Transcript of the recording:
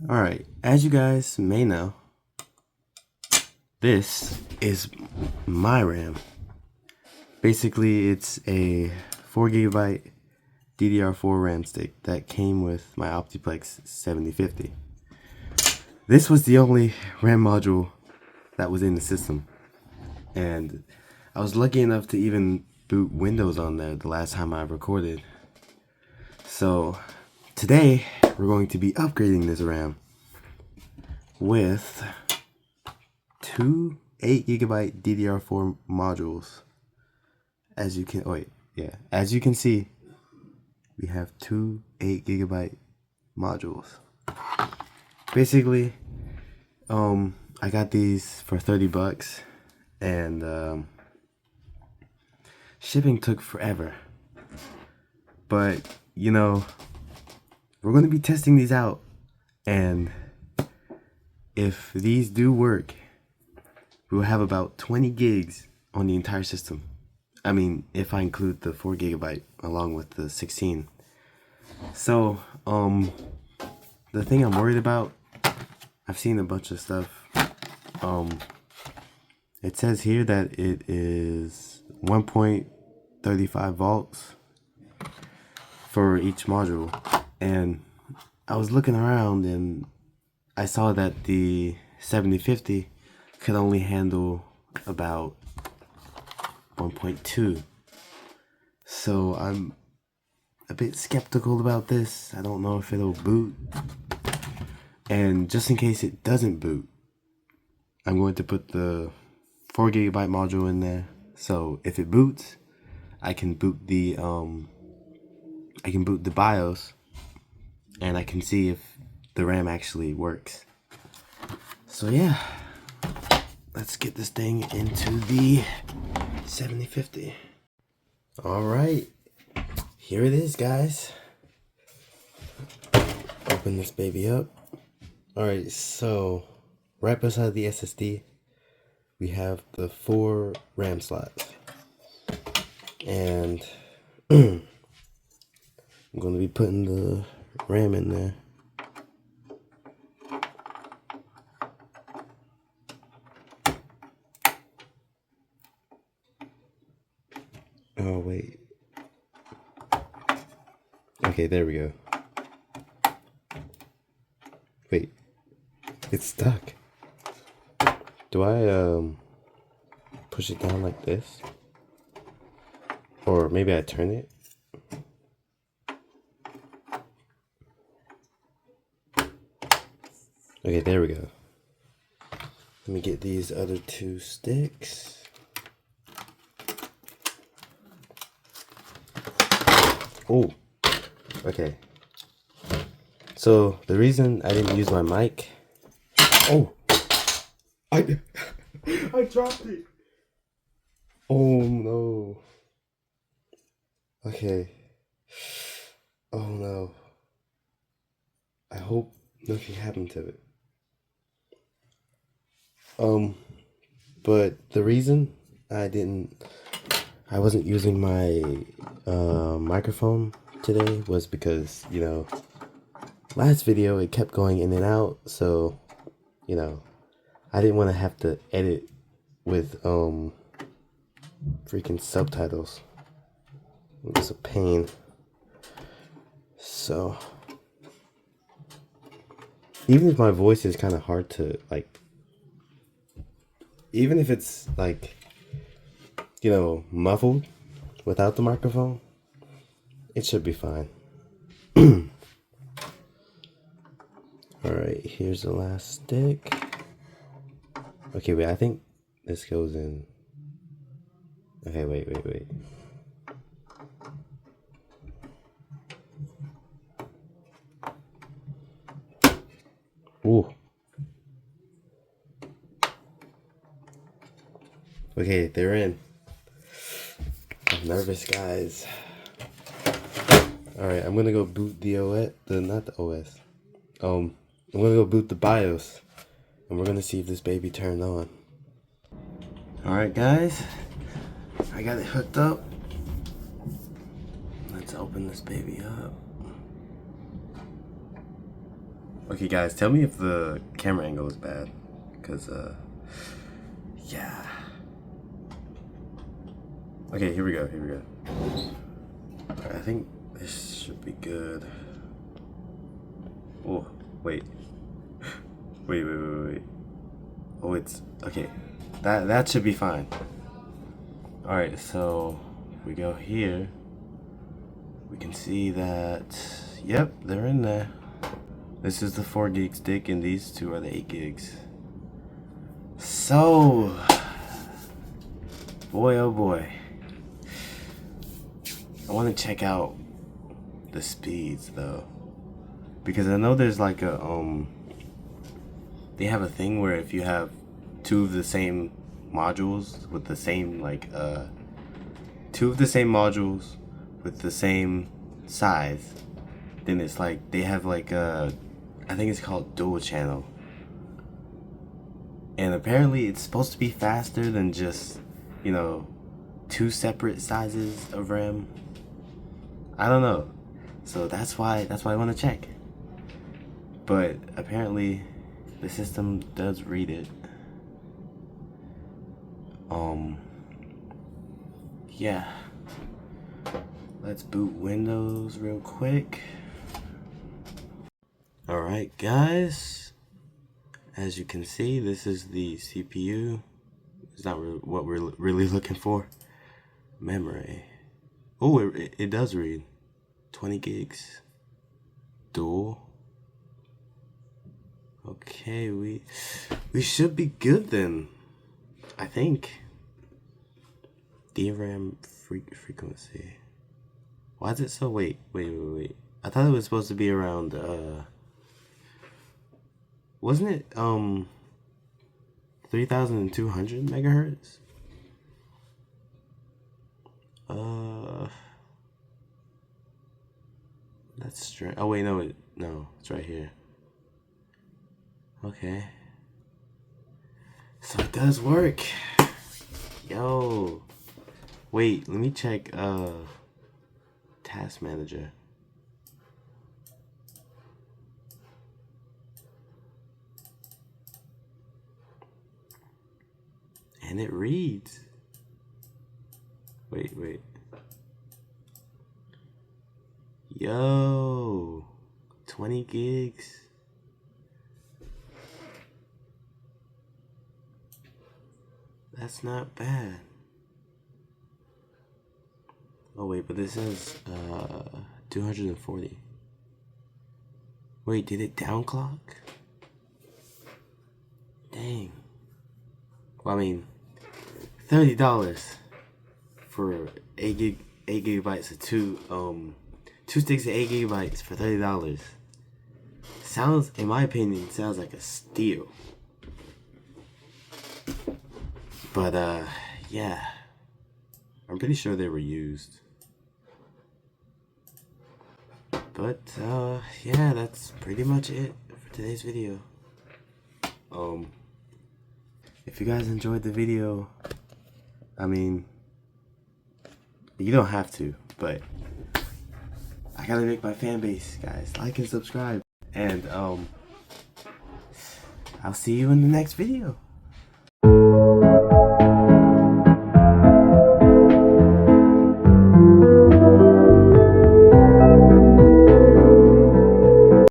Alright, as you guys may know, this is my RAM. Basically, it's a 4GB DDR4 RAM stick that came with my Optiplex 7050. This was the only RAM module that was in the system, and I was lucky enough to even boot Windows on there the last time I recorded. So today we're going to be upgrading this RAM with two 8GB DDR4 modules. As you can see, we have two 8GB modules. Basically, I got these for 30 bucks, and shipping took forever. But you know, we're going to be testing these out, and if these do work, we'll have about 20 gigs on the entire system. I mean, if I include the 4GB along with the 16. So, the thing I'm worried about, I've seen a bunch of stuff. It says here that it is 1.35 volts for each module, and I was looking around and I saw that the 7050 could only handle about 1.2. So I'm a bit skeptical about this. I don't know if it'll boot. And just in case it doesn't boot, I'm going to put the 4GB module in there. So if it boots, I can boot the BIOS, and I can see if the RAM actually works. So yeah, let's get this thing into the 7050. Alright, here it is, guys. Open this baby up. Alright, so right beside the SSD, we have the 4 RAM slots. And I'm going to be putting the RAM in there. Oh, wait. Okay, there we go. Wait. It's stuck. Do I, push it down like this? Or maybe I turn it? Okay, there we go. Let me get these other 2 sticks. Oh, okay. So the reason I didn't use my mic. Oh, I dropped it. Oh no. Okay. Oh no. I hope nothing happened to it. But the reason I wasn't using my microphone today was because, you know, last video it kept going in and out, so, you know, I didn't want to have to edit with freaking subtitles. It was a pain. So even if my voice is kind of hard to, like, even if it's like, you know, muffled without the microphone, it should be fine. Alright, here's the last stick. Okay, wait, I think this goes in. Okay, wait. Ooh. Okay, they're in. I'm nervous, guys. Alright, I'm gonna go boot the OS, not the OS. I'm gonna go boot the BIOS, and we're gonna see if this baby turned on. Alright, guys, I got it hooked up. Let's open this baby up. Okay guys, tell me if the camera angle is bad, because yeah. Okay, here we go. Alright, I think this should be good. Oh, wait. Wait. Oh, it's okay. That should be fine. Alright, so we go here. We can see that, yep, they're in there. This is the 4 gig stick and these two are the 8 gigs. So, boy oh boy. I want to check out the speeds though. Because I know there's like a, they have a thing where if you have two of the same modules with the same, like, two of the same modules with the same size, then it's like, they have like a, I think it's called dual channel. And apparently it's supposed to be faster than just, you know, two separate sizes of RAM. I don't know. So that's why I want to check. But apparently the system does read it. Yeah. Let's boot Windows real quick. Alright guys, as you can see, this is the CPU. It's not what we're really looking for. Memory. Oh, it does read 20 gigs. Dual. Okay, we should be good then, I think. DRAM frequency. Why is it so, wait. I thought it was supposed to be around, wasn't it, 3,200 megahertz? That's strange. Oh wait, no, it's right here. Okay. So it does work. Yo. Wait, let me check, Task Manager. And it reads. Wait. Yo, 20 gigs. That's not bad. Oh wait, but this says 240. Wait, did it downclock? Dang. Well, I mean, $30 for 8 gigabytes of two sticks of 8 gigabytes for $30. Sounds, in my opinion, sounds like a steal. But yeah, I'm pretty sure they were used. But yeah, that's pretty much it for today's video. If you guys enjoyed the video, I mean, you don't have to, but I gotta make my fan base, guys. Like and subscribe. And I'll see you in the next video.